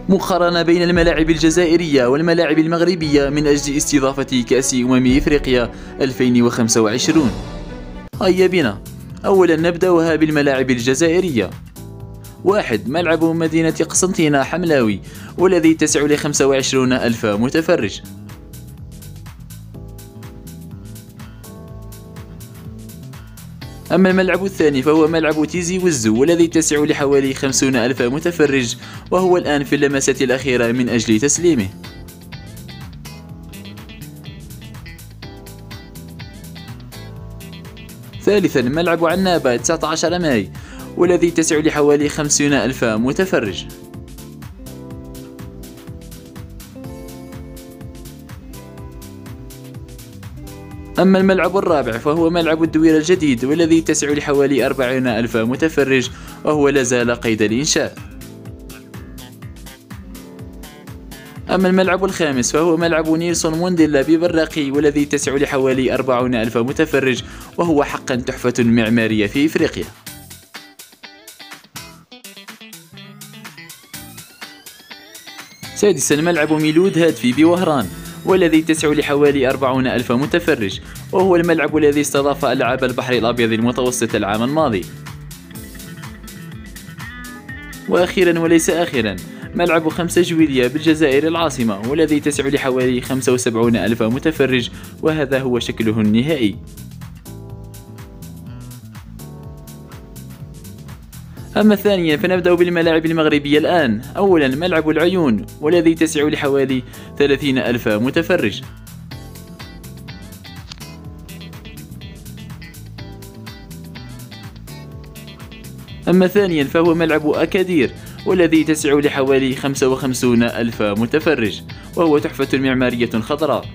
مقارنة بين الملاعب الجزائرية والملاعب المغربية من أجل استضافة كأس إفريقيا 2025. هيا بنا أولا نبدأها بالملاعب الجزائرية. 1. ملعب مدينة قسنطينة حملاوي والذي يتسع ل 25 ألف متفرج. أما الملعب الثاني فهو ملعب تيزي وزو والذي يتسع لحوالي 50 ألف متفرج، وهو الآن في اللمسات الأخيرة من أجل تسليمه. ثالثا ملعب عنابة 19 ماي والذي يتسع لحوالي 50 ألف متفرج. أما الملعب الرابع فهو ملعب الدويرة الجديد والذي يتسع لحوالي 40 ألف متفرج، وهو لازال قيد الإنشاء. أما الملعب الخامس فهو ملعب نيلسون مونديلا ببراقي والذي يتسع لحوالي 40 ألف متفرج، وهو حقا تحفة معمارية في إفريقيا. سادسا ملعب ميلود هاتفي بوهران والذي يتسع لحوالي 40 ألف متفرج، وهو الملعب الذي استضاف ألعاب البحر الأبيض المتوسط العام الماضي. وأخيرا وليس آخرا ملعب 5 جويلية بالجزائر العاصمة والذي يتسع لحوالي 75 ألف متفرج، وهذا هو شكله النهائي. أما ثانيا فنبدأ بالملاعب المغربية الآن. أولا ملعب العيون والذي يتسع لحوالي 30 ألف متفرج. أما ثانيا فهو ملعب أكادير والذي يتسع لحوالي 55 ألف متفرج، وهو تحفة معمارية خضراء.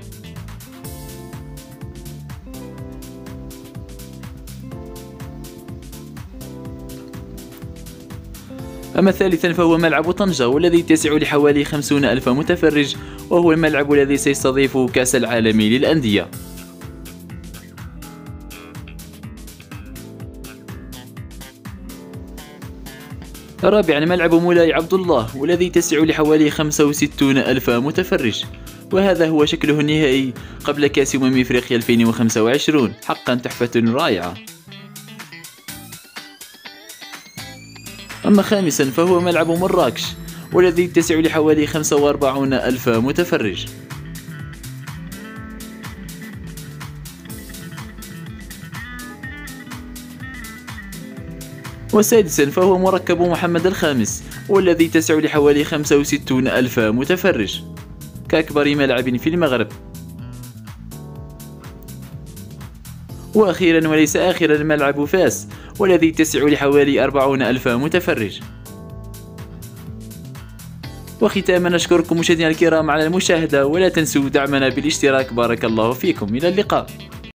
أما ثالثا فهو ملعب طنجة والذي يتسع لحوالي 50 ألف متفرج، وهو الملعب الذي سيستضيف كأس العالم للأندية. رابعا ملعب مولاي عبد الله والذي يتسع لحوالي 65 ألف متفرج، وهذا هو شكله النهائي قبل كأس إفريقيا 2025، حقا تحفة رائعة. أما خامسا فهو ملعب مراكش والذي يتسع لحوالي 45 ألف متفرج. وسادسا فهو مركب محمد الخامس والذي يتسع لحوالي 65 ألف متفرج، كأكبر ملعب في المغرب. وأخيرا وليس آخرا ملعب فاس والذي يتسع لحوالي 40 ألف متفرج. وختاما نشكركم مشاهدينا الكرام على المشاهدة، ولا تنسوا دعمنا بالاشتراك. بارك الله فيكم، إلى اللقاء.